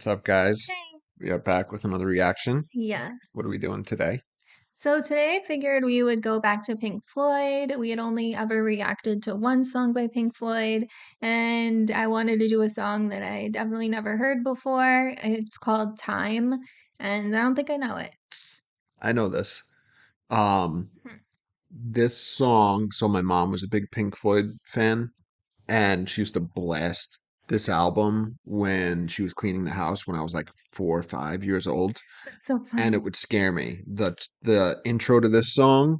What's up, guys? Hey. We are back with another reaction. Yes. What are we doing today? So today I figured we would go back to Pink Floyd. We had only ever reacted to one song by Pink Floyd, and I wanted to do a song that I definitely never heard before. It's called Time, and I don't think I know it. I know this. Um, Hmm. this song, so my mom was a big Pink Floyd fan, and she used to blast this album when she was cleaning the house when I was like 4 or 5 years old, That's so and it funny. would scare me. The intro to this song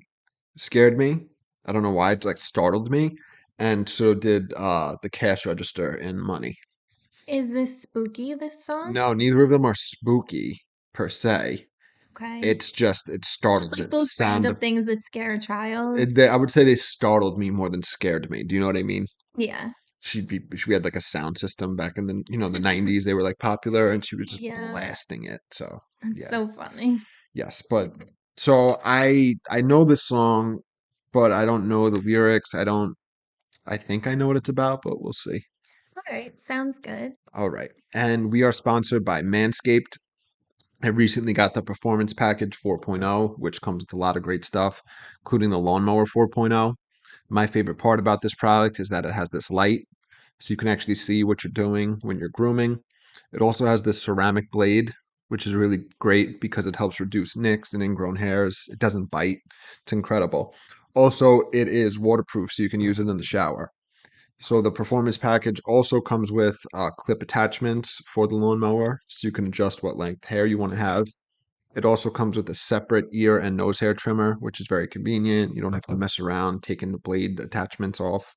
scared me. I don't know why, it like startled me, and so did the cash register in Money. Is this spooky, this song? No, neither of them are spooky per se. Okay. It's just it Just startled me. like The those sound random of things that scare a child. I would say they startled me more than scared me. Do you know what I mean? Yeah. She had like a sound system back in the 90s. They were like popular, and she was just Yeah. blasting it. So That's yeah, so funny. yes. But so I know this song, but I don't know the lyrics. I don't. I think I know what it's about, but we'll see. All right, sounds good. All right, and we are sponsored by Manscaped. I recently got the Performance Package 4.0, which comes with a lot of great stuff, including the Lawnmower 4.0. My favorite part about this product is that it has this light, so you can actually see what you're doing when you're grooming. It also has this ceramic blade, which is really great because it helps reduce nicks and ingrown hairs. It doesn't bite. It's incredible. Also, it is waterproof, so you can use it in the shower. So the performance package also comes with clip attachments for the lawnmower, so you can adjust what length hair you want to have. It also comes with a separate ear and nose hair trimmer, which is very convenient. You don't have to mess around taking the blade attachments off.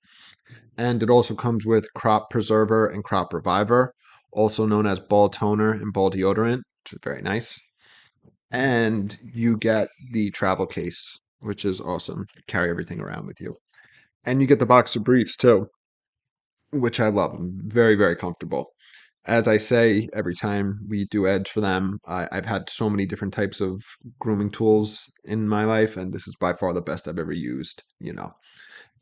And it also comes with crop preserver and crop reviver, also known as ball toner and ball deodorant, which is very nice. And you get the travel case, which is awesome. You carry everything around with you. And you get the boxer briefs too, which I love. Very, very comfortable. As I say every time we do ads for them, I've had so many different types of grooming tools in my life, and this is by far the best I've ever used.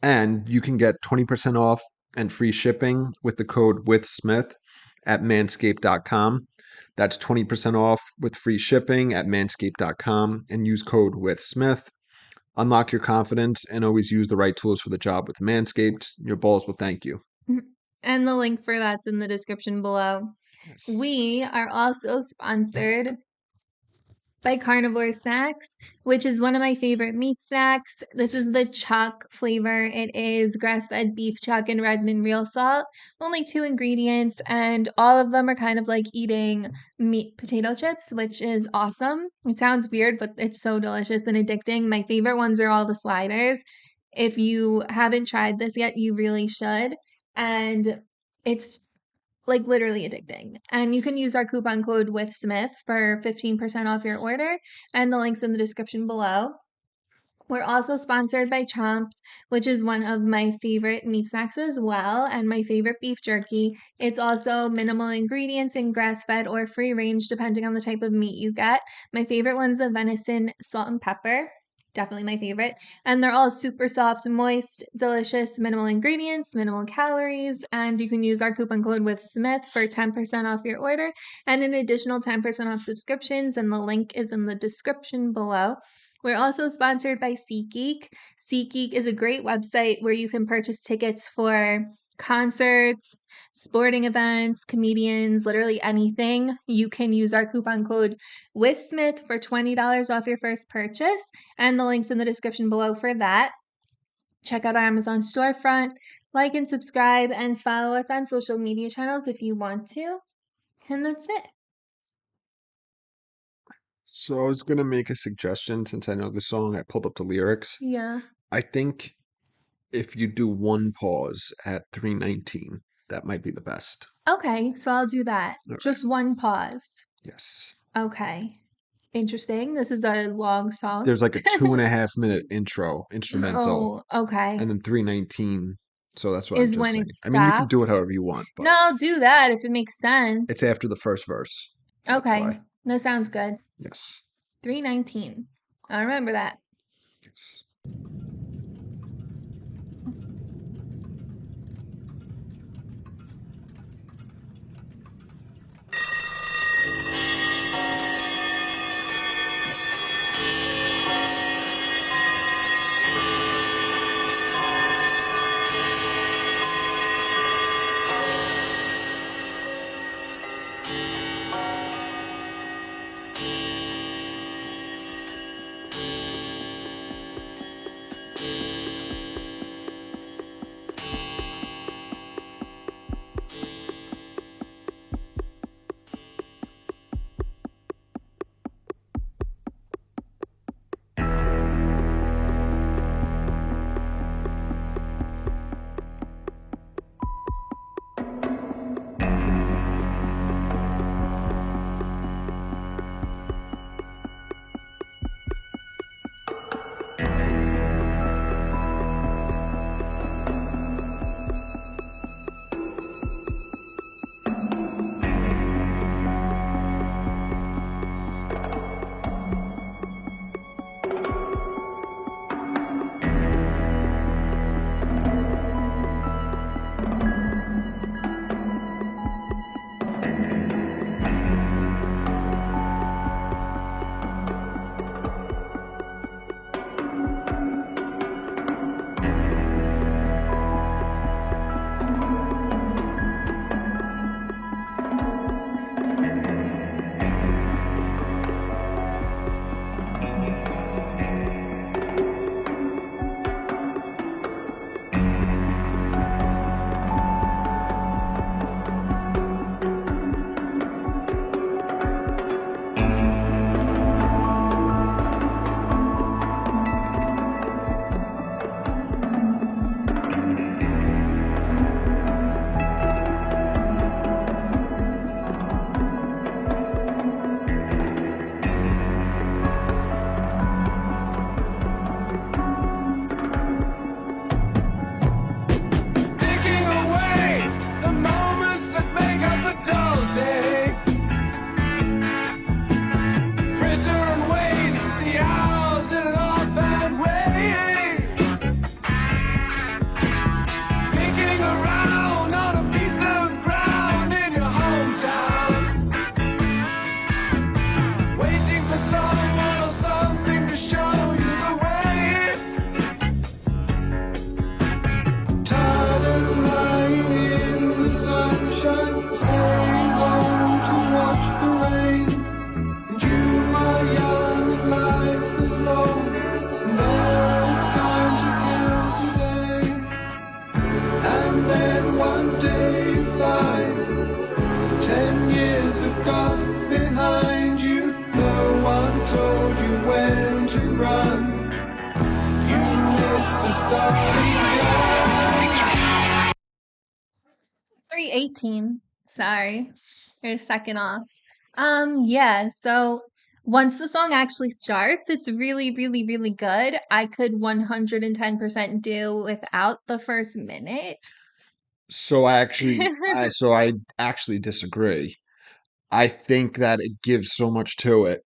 And you can get 20% off and free shipping with the code WithSmith at manscaped.com. That's 20% off with free shipping at manscaped.com and use code WithSmith. Unlock your confidence and always use the right tools for the job with Manscaped. Your balls will thank you. And the link for that's in the description below. Yes. We are also sponsored by Carnivore Snacks, which is one of my favorite meat snacks. This is the chuck flavor. It is grass-fed beef chuck and Redmond real salt. Only two ingredients, and all of them are kind of like eating meat potato chips, which is awesome. It sounds weird, but it's so delicious and addicting. My favorite ones are all the sliders. If you haven't tried this yet, you really should. And it's like literally addicting. And you can use our coupon code with Smith for 15% off your order, and the link's in the description below. We're also sponsored by Chomps, which is one of my favorite meat snacks as well, and my favorite beef jerky. It's also minimal ingredients and grass fed or free range, depending on the type of meat you get. My favorite one's the venison salt and pepper. Definitely my favorite. And they're all super soft, moist, delicious, minimal ingredients, minimal calories. And you can use our coupon code with Smith for 10% off your order and an additional 10% off subscriptions. And the link is in the description below. We're also sponsored by SeatGeek. SeatGeek is a great website where you can purchase tickets for concerts, sporting events, comedians, literally anything. You can use our coupon code with Smith for $20 off your first purchase, and the link's in the description below for that. Check out our Amazon storefront, like and subscribe, and follow us on social media channels if you want to. And that's it. So I was gonna make a suggestion since I know the song. I pulled up the lyrics. Yeah. I think if you do one pause at 3:19, that might be the best. Okay, so I'll do that. All right. Just one pause. Yes. Okay. Interesting. This is a long song. There's like a 2.5 minute intro, instrumental, Oh, okay. and then 3:19. So that's what I'm Is just when saying. it I mean, you can do it stops. however you want, No, but I'll do that if it makes it's sense. after the first verse. That's Okay, why. that sounds good. Yes. 319. I'll remember that. Yes. run. You missed the starting gun. 318. Sorry. You're a second off. Yeah, so once the song actually starts, it's really, really, really good. I could 110% do without the first minute. I actually disagree. I think that it gives so much to it,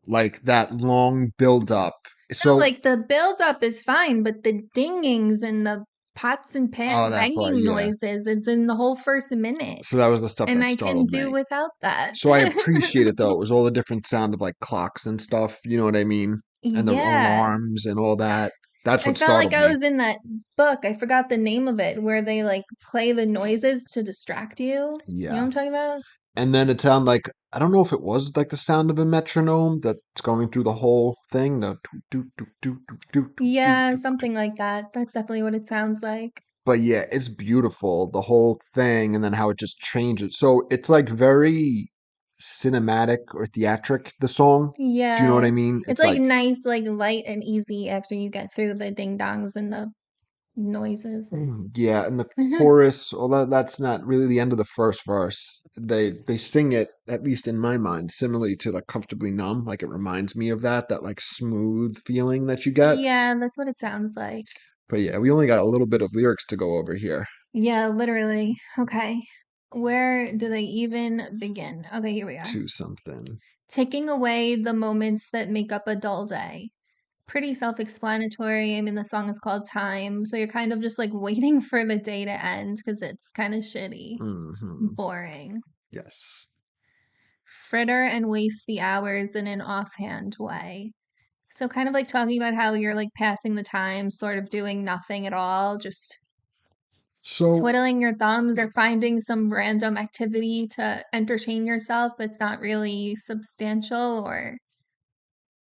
like that long build up. No, So, like the build up is fine, but the dingings and the pots and pan oh, that part, banging yeah. noises is in the whole first minute. So that was the stuff And that I can startled do me. without that. So I appreciate it though. It was all the different sound of like clocks and stuff. You know what I mean? And the Yeah. alarms and all that. That's I what felt like startled I me. was in that book. I forgot the name of it, where they like play the noises to distract you. You know what Yeah. I'm talking about? And then it sounded like, I don't know if it was like the sound of a metronome that's going through the whole thing. The do do do do do do do Yeah, do do. something like that. That's definitely what it sounds like. But yeah, it's beautiful, the whole thing, and then how it just changes. So it's like very cinematic or theatric, the song. Do you know what Yeah. I mean? It's It's like like, nice, like light and easy after you get through the ding dongs and the noises. yeah, and the chorus, although that's not really the end of the first verse, they sing it, at least in my mind, similarly to like Comfortably Numb. Like it reminds me of that like smooth feeling that you get. Yeah, that's what it sounds like. But yeah, we only got a little bit of lyrics to go over here Yeah, literally. Okay. Where do they even begin? Okay, here we are. to something. Taking away the moments that make up a dull day. Pretty self-explanatory. I mean, the song is called Time, so you're kind of just like waiting for the day to end because it's kind of shitty, Hmm. boring. Yes. Fritter and waste the hours in an offhand way. So kind of like talking about how you're like passing the time, sort of doing nothing at all, just So twiddling your thumbs or finding some random activity to entertain yourself that's not really substantial or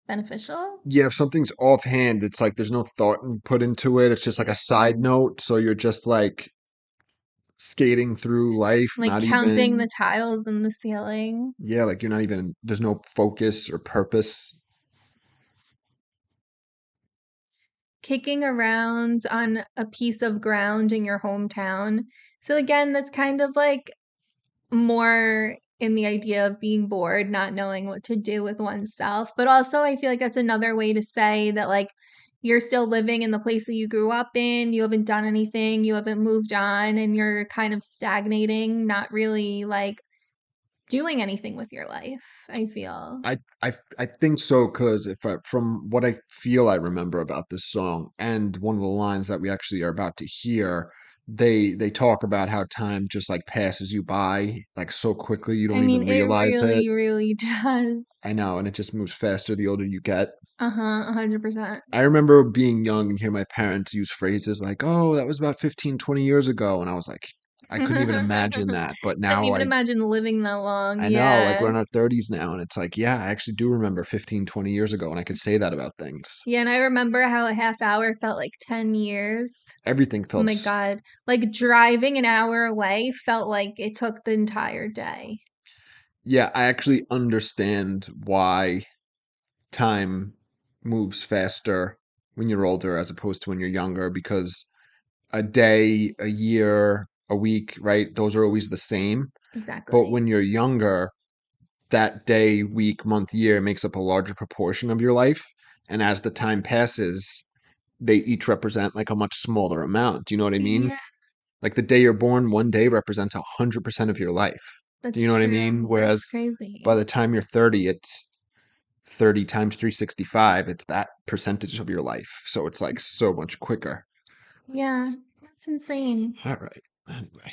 beneficial. yeah, if something's offhand, it's like there's no thought put into it. It's just like a side note. So you're just like skating through life, Like not counting the even, tiles in the ceiling, yeah, like you're not even, there's no focus or purpose. kicking around on a piece of ground in your hometown. So again, that's kind of like more in the idea of being bored, not knowing what to do with oneself. But also, I feel like that's another way to say that, like, you're still living in the place that you grew up in, you haven't done anything, you haven't moved on, and you're kind of stagnating, not really like doing anything with your life, I feel. I think so because if I, from what I feel I remember about this song and one of the lines that we actually are about to hear, they talk about how time just like passes you by like so quickly you I don't mean, even it realize it. really, really does. I know, and it just moves faster the older you get. Uh huh, 100%. I remember being young and hear my parents use phrases like, "Oh, that was about 15, 20 years ago," and I was like, I couldn't even imagine that. But Couldn't now even imagine living that long. I know, like we're Yeah. in our 30s now, and it's like, yeah, I actually do remember 15, 20 years ago, and I could say that about things. Yeah, and I remember how a half hour felt like 10 years. Everything Oh felt, my God. Like driving an hour away felt like it took the entire day. yeah, I actually understand why time moves faster when you're older as opposed to when you're younger, because a day, a year, a week, right? Those are always the same. But Exactly. when you're younger, that day, week, month, year makes up a larger proportion of your life. And as the time passes, they each represent like a much smaller amount. Do you know what I mean? Yeah, Like the day you're born, one day represents 100% of your life. Do that's you know what I mean? true. That's Whereas by crazy. the time you're 30, it's 30 times 365. It's that percentage of your life. So it's like so much quicker. Yeah, that's insane. All right. Anyway,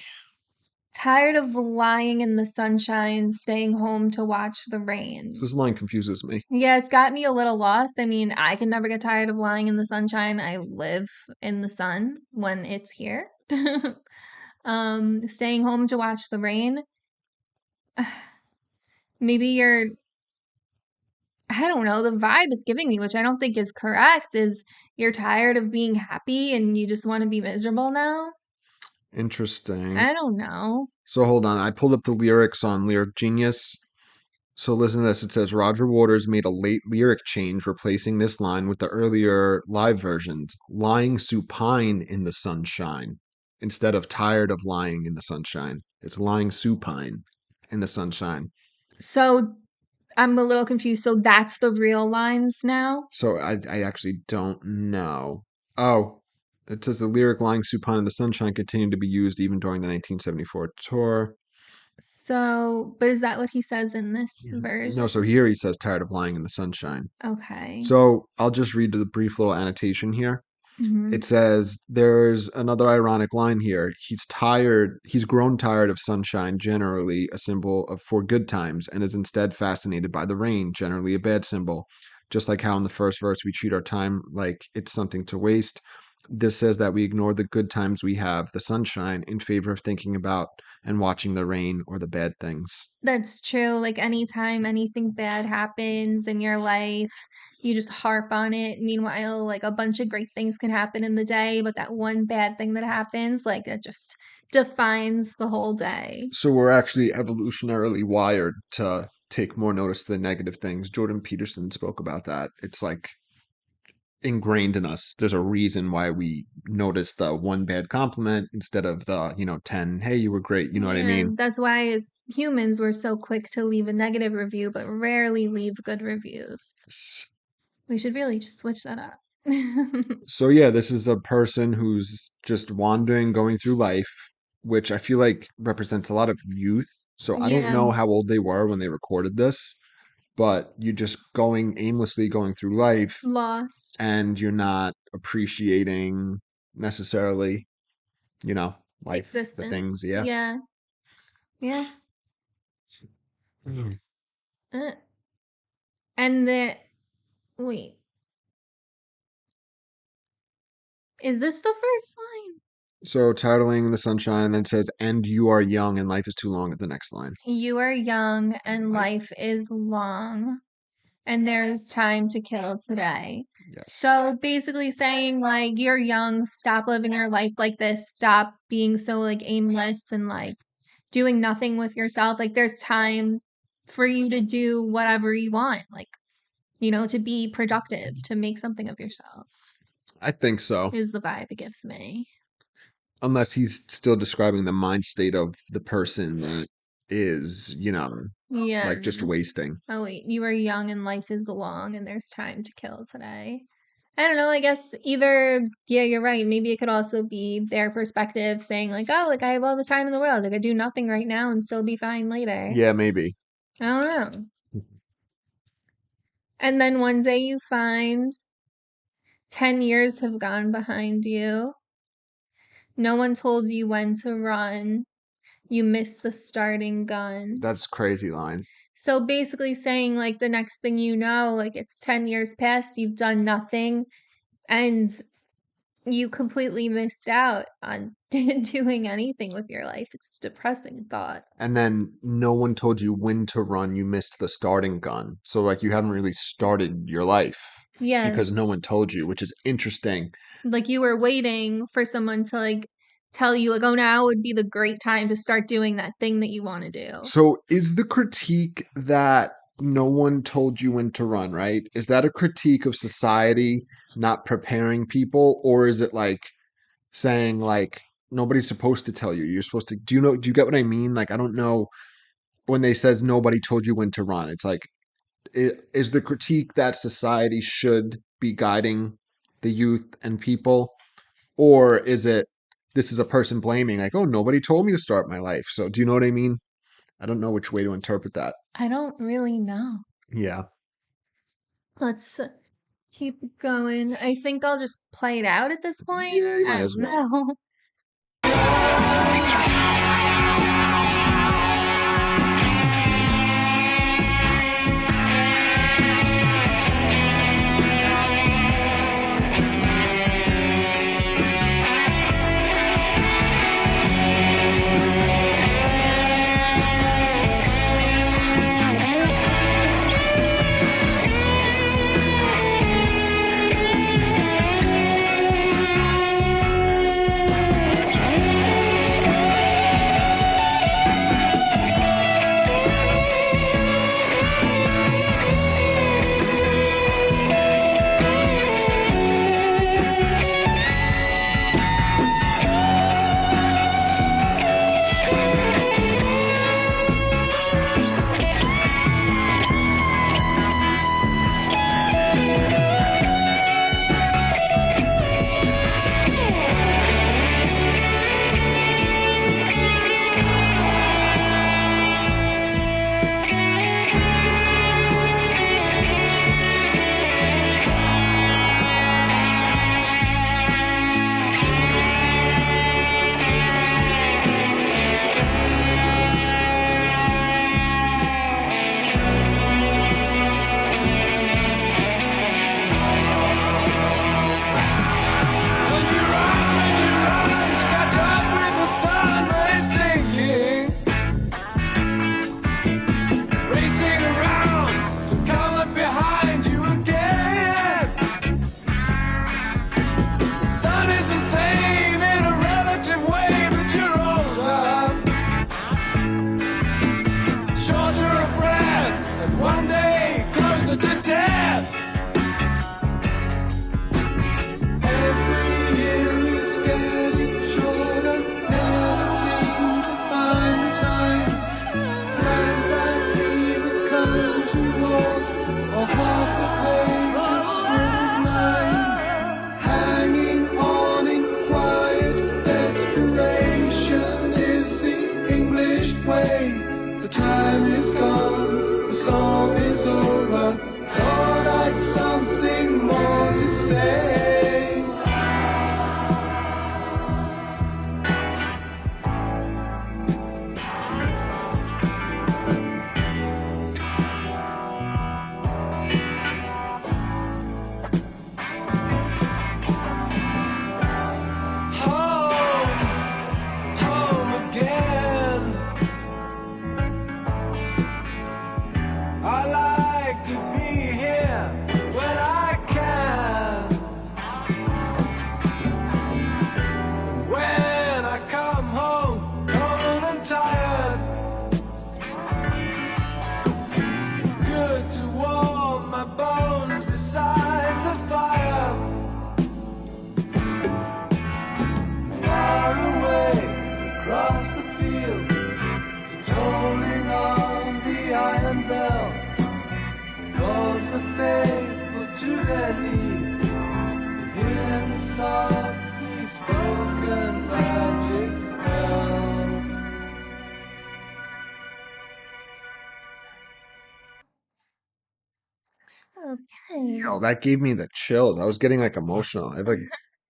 Tired of lying in the sunshine, staying home to watch the so rain. this line confuses me. Yeah, it's got me a little lost. I mean, I can never get tired of lying in the sunshine. I live in the sun when it's here. Staying home to watch the rain. Maybe you're, I don't know, the vibe it's giving me, which I don't think is correct, is you're tired of being happy and you just want to be miserable now. Interesting. I don't know. So hold on. I pulled up the lyrics on Lyric Genius. So listen to this. It says Roger Waters made a late lyric change, replacing this line with the earlier live versions, lying supine in the sunshine, instead of tired of lying in the sunshine. It's lying supine in the sunshine. So I'm a little confused. So that's the real lines now? So I actually don't know. Oh, it says the lyric lying supine in the sunshine continued to be used even during the 1974 tour. So, but is that what he says in this No, so version? here he says tired of lying in the sunshine. Okay. So I'll just read the brief little annotation here. Mhm. It says there's another ironic line here. He's grown tired of sunshine, generally a symbol of for good times, and is instead fascinated by the rain, generally a bad symbol. Just like how in the first verse we treat our time like it's something to waste. This says that we ignore the good times we have, the sunshine, in favor of thinking about and watching the rain or the bad things. That's true. Like anytime anything bad happens in your life, you just harp on it. Meanwhile, like a bunch of great things can happen in the day, but that one bad thing that happens, like it just defines the whole day. So we're actually evolutionarily wired to take more notice of the negative things. Jordan Peterson spoke about that. It's like ingrained in us. There's a reason why we notice the one bad compliment instead of the, 10, hey, you were great. You know what I Yeah, mean? that's why as humans we're so quick to leave a negative review, but rarely leave good reviews. S- We should really just switch that up. So, yeah, this is a person who's just wandering, going through life, which I feel like represents a lot of youth. So, I don't Yeah, know how old they were when they recorded this, but you're just going aimlessly going through life lost and you're not appreciating necessarily, you know, life, the things. existence. Yeah. Yeah, yeah. Mm. Uh, and the wait, is this the first line? So titling the sunshine, and then it says, "And you are young, and life is too long." At the next line, You are young and like life is long, and there's time to kill today. yes, So basically saying like you're young, stop living your life like this, stop being so like aimless and like doing nothing with yourself. Like there's time for you to do whatever you want, like to be productive, to make something of yourself I think so. is the vibe it gives me. Unless he's still describing the mind state of the person that is, Yeah. like just wasting. Oh wait, you are young and life is long and there's time to kill today. I don't know, I guess either yeah, you're right. Maybe it could also be their perspective saying like, "Oh, like I have all the time in the world. I could do nothing right now and still be fine later." Yeah, maybe. I don't know. And then one day you find 10 years have gone behind you. No one told you when to run. You missed the starting gun. That's crazy line. So basically saying like the next thing you know, like it's 10 years past, you've done nothing and you completely missed out on doing anything with your life. It's a depressing thought. And then no one told you when to run. You missed the starting gun. So like you haven't really started your life Yeah, because no one told you, which is interesting. like you were waiting for someone to like tell you like, "Oh, now would be the great time to start doing that thing that you want to do." So is the critique that no one told you when to run, right? Is that a critique of society not preparing people, or is it like saying like nobody's supposed to tell you? You're supposed to do you get what I mean? Like I don't know when they says nobody told you when to run. It's like is the critique that society should be guiding the youth and people, or is it this is a person blaming like, oh, nobody told me to start my life. So do you know what I mean? I don't know which way to interpret that. I don't really know. Yeah. Let's keep going. I think I'll just play it out at this point. Yeah, you I might don't as well. know. one day closer to death. Every year is getting shorter, never seem to find the time. Plans that either come to naught or half the page of smooth lines, hanging on in quiet desperation is the English way. The time is gone, the song is over. Thought I'd something more to say. Home again. I like to be here when I can. When I come home cold and tired, it's good to warm my bones beside the fire. Far away across the field, the tolling of the iron bell calls the faithful to their knees. You hear the softly spoken magic spell. Okay. Yo, that gave me the chills. I was getting like emotional. I have like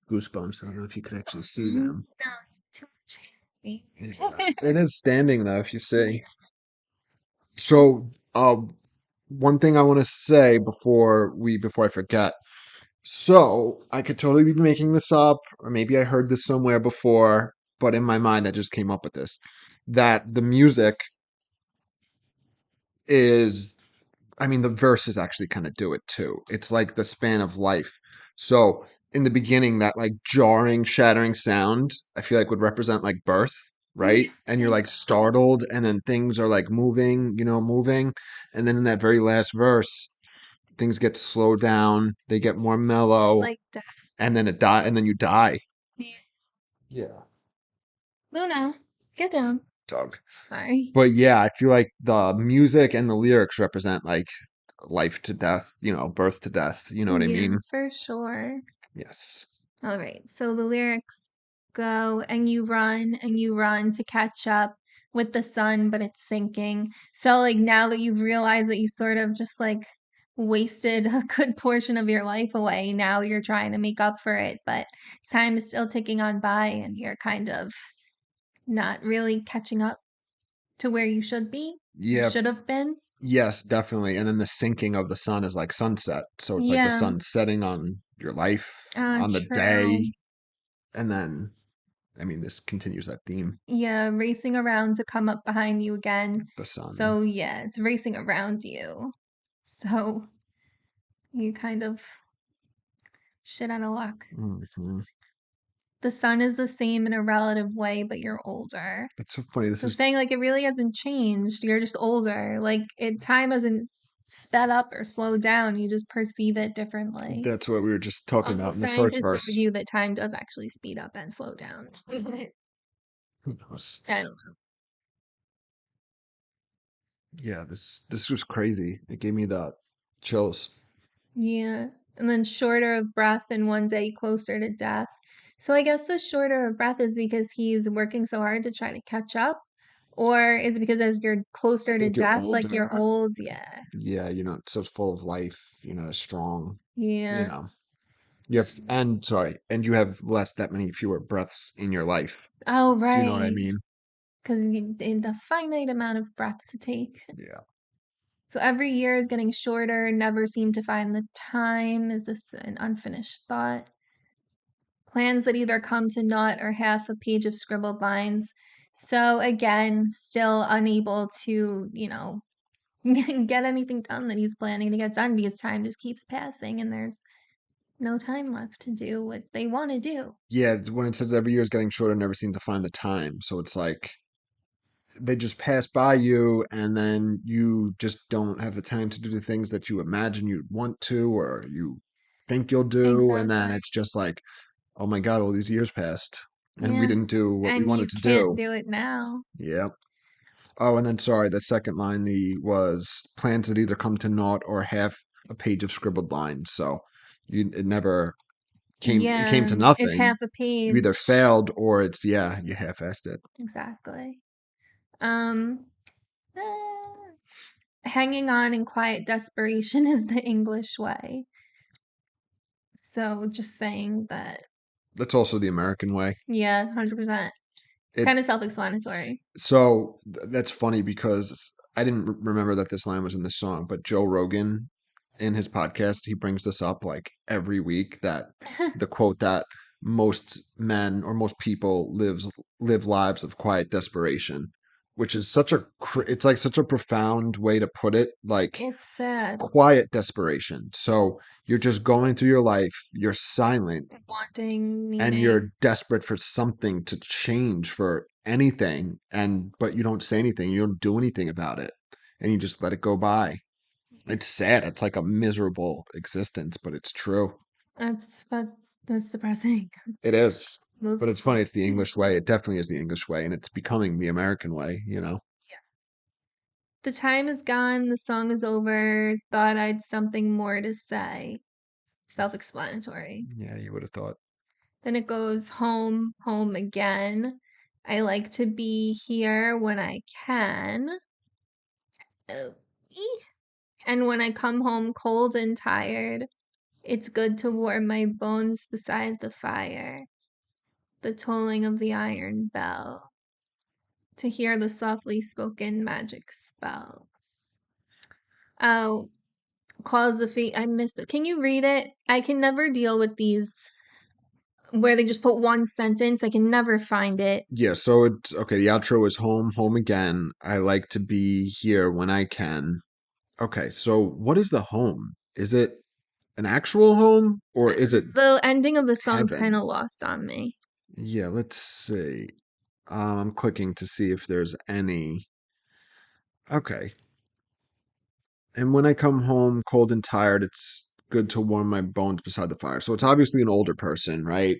goosebumps. I don't know if you could actually see them. No, too much. Yeah. It is standing though, if you see. So, one thing I want to say before I forget. So, I could totally be making this up, or maybe I heard this somewhere before, but in my mind, I just came up with this. That the music is, I mean, the verses actually kind of do it too. It's like the span of life. So, in the beginning, that like jarring, shattering sound, I feel like would represent like birth, right? And you're like Yes. startled, and then things are like moving, moving. And then in that very last verse, things get slowed down, they get more mellow, Like death. and then and then you die. Yeah. Yeah. Luna, get down. Dog. Sorry. But yeah, I feel like the music and the lyrics represent like life to death, birth to death. You know what I Yeah, mean? for sure. Yes. All right. So the lyrics go, and you run to catch up with the sun, but it's sinking. So, like, now that you've realized that you sort of just like wasted a good portion of your life away, now you're trying to make up for it, but time is still ticking on by, and you're kind of not really catching up to where you should be, you Yeah. should have been. Yes, definitely. And then the sinking of the sun is like sunset. So it's like the Yeah, sun setting on your life, on the true. day. And then, I mean, this continues that theme, Yeah, racing around to come up behind you again. the sun. So, yeah, it's racing around you. So, you kind of shit out of luck. Mhm. The sun is the same in a relative way, but you're older. That's so funny. This So, is saying like it really hasn't changed. You're just older. Like, time hasn't sped up or slowed down. You just perceive it differently. that's what we were just talking about Although in the first scientists verse. argue that time does actually speed up and slow down. Who knows? I don't know. Yeah, this was crazy. It gave me the chills. Yeah. And then shorter of breath and one day closer to death. So I guess the shorter of breath is because he's working so hard to try to catch up. Or is it because as you're I closer to think you're death, like you're older. old? Yeah. Yeah, you're not so full of life. You're not as strong. You Yeah. know, you have, and sorry, and you have that many fewer breaths in your life. Oh, Do you know what I right. mean? Because in the finite amount of breath to take. Yeah. So every year is getting shorter, never seem to find the time. Is this an unfinished thought? Plans that either come to naught or half a page of scribbled lines. So again, still unable to, get anything done that he's planning to get done because time just keeps passing and there's no time left to do what they want to do. Yeah, when it says every year is getting shorter, never seem to find the time. So it's like they just pass by you, and then you just don't have the time to do the things that you imagine you'd want to or you think you'll do, and then Exactly. it's just like, oh my God, all these years passed and we Yeah. didn't do what we And you wanted to can't do. do it now. Yep. Oh, and then sorry, the second line the was plans that either come to naught or half a page of scribbled lines. So it never came Yeah. to It's nothing. half a You either page. failed or it's you half-assed it. Exactly. Um, hanging on in quiet desperation is the English way. So just saying that, That's also the American way. yeah, 100%. It's It kind of self-explanatory. so that's funny because I didn't remember that this line was in the song, but Joe Rogan in his podcast he brings this up like every week that the quote that most men or most people live lives of quiet desperation, which is it's like such a profound way to put it, like It's sad. quiet desperation. So you're just going through your life, you're silent, Wanting, and needing. you're desperate for something to change, for anything, and but you don't say anything, you don't do anything about it, and you just let it go by. It's sad, it's like a miserable existence, but it's true. But that's depressing. It is. Move. But it's funny, it's the English way. It definitely is the English way, and it's becoming the American way. The time is gone, the song is over, thought I'd something more to say. Self-explanatory. Yeah, you would have thought. Then it goes home, home again. I like to be here when I can. Oh, and when I come home cold and tired, it's good to warm my bones beside the fire. The tolling of the iron bell. To hear the softly spoken magic spells. Oh, calls the fate. I miss it. Can you read it? I can never deal with these where they just put one sentence. I can never find it. Yeah, so it's okay. The outro is home, home again. I like to be here when I can. Okay, so what is the home? Is it an actual home or is it The ending of the song's kind heaven? of lost on me. Yeah, let's see. I'm clicking to see if there's any. Okay. And when I come home cold and tired, it's good to warm my bones beside the fire. So it's obviously an older person, right?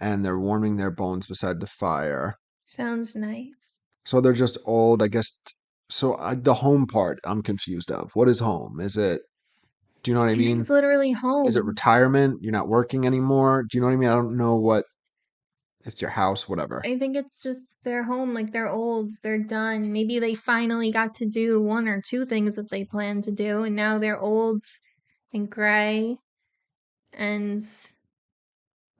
And they're warming their bones beside the fire. Sounds nice. So they're just old, I guess. So the home part, I'm confused of. What is home? Is it, do you know what I I think mean? it's literally Is it home. retirement? You're not working anymore? Do you know what I mean? I don't know what, it's your house, whatever. I think it's just their home, like they're old, they're done. Maybe they finally got to do one or two things that they planned to do, and now they're old and gray, and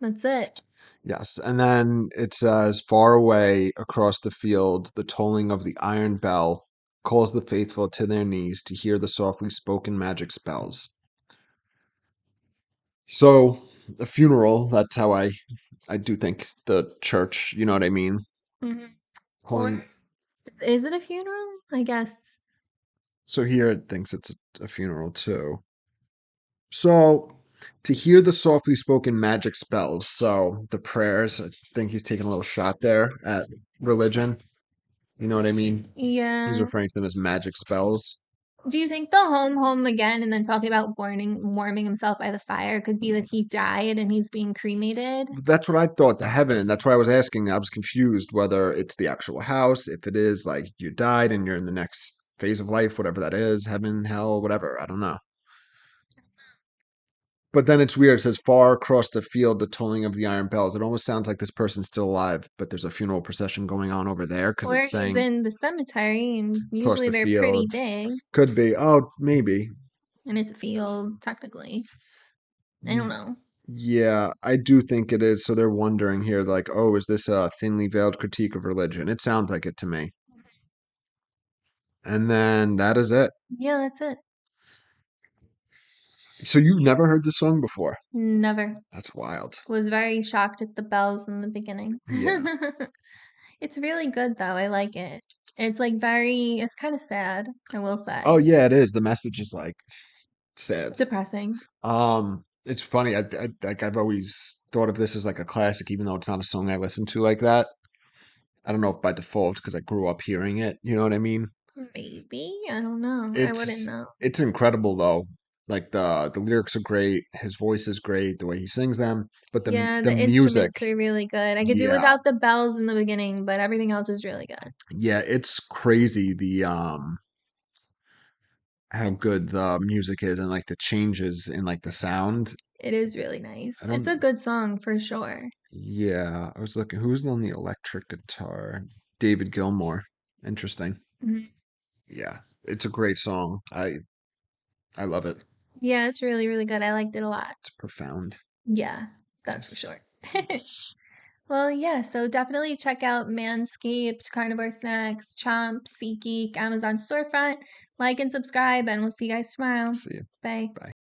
that's it. Yes. And then it says, far away across the field, the tolling of the iron bell calls the faithful to their knees to hear the softly spoken magic spells. So, a funeral, that's how I do think the church, you know what I mean? Hmm. Or Calling, is it a funeral? I guess. so here it thinks it's a funeral too. So, to hear the softly spoken magic spells, so the prayers, I think he's taking a little shot there at religion. You know what I mean? He's Yeah. referring to them as magic spells. Do you think the home, home again, and then talking about warming himself by the fire could be that he died and he's being cremated? That's what I thought, the heaven, and that's why I was asking. I was confused whether it's the actual house, if it is like you died and you're in the next phase of life, whatever that is, heaven, hell, whatever. I don't know. But then it's weird. It says far across the field, the tolling of the iron bells. It almost sounds like this person's still alive, but there's a funeral procession going on over there because Or it's he's saying in the cemetery, and across usually the they're pretty field. big, Could be. Oh, maybe. and it's a field, technically. I don't know. Yeah, I do think it is. So they're wondering here, like, oh, is this a thinly veiled critique of religion? It sounds like it to me. And then that is it. Yeah, that's it. So you've never heard this song before? Never. That's wild. Was very shocked at the bells in the beginning. Yeah. It's really good though. I like it. It's like it's kind of sad, I will Oh say. yeah, it is. The message is like sad. Depressing. It's funny. Like I've always thought of this as like a classic, even though it's not a song I listen to like that. I don't know if by default because I grew up hearing it. You know what I mean? Maybe. I don't know. I wouldn't It's know. it's incredible though. Like the lyrics are great, his voice is great, the way he sings them, but Yeah, the the music, instruments are really good. I could do yeah, without the bells in the beginning, but everything else is really good. yeah, it's crazy the how good the music is and like the changes in like the sound. It is really I nice. It's don't. a good song for sure. Yeah, I was looking. Who's on the electric guitar? David Gilmour. Interesting. Mhm. Yeah, it's a great song. I love it. Yeah, it's really, really good. I liked it a lot. It's profound. Yeah, that's for Yes. sure. Well, yeah, so definitely check out Manscaped, Carnivore Snacks, Chomp, SeatGeek, Amazon Storefront. Like and subscribe, and we'll see you guys tomorrow. See you. Bye. Bye.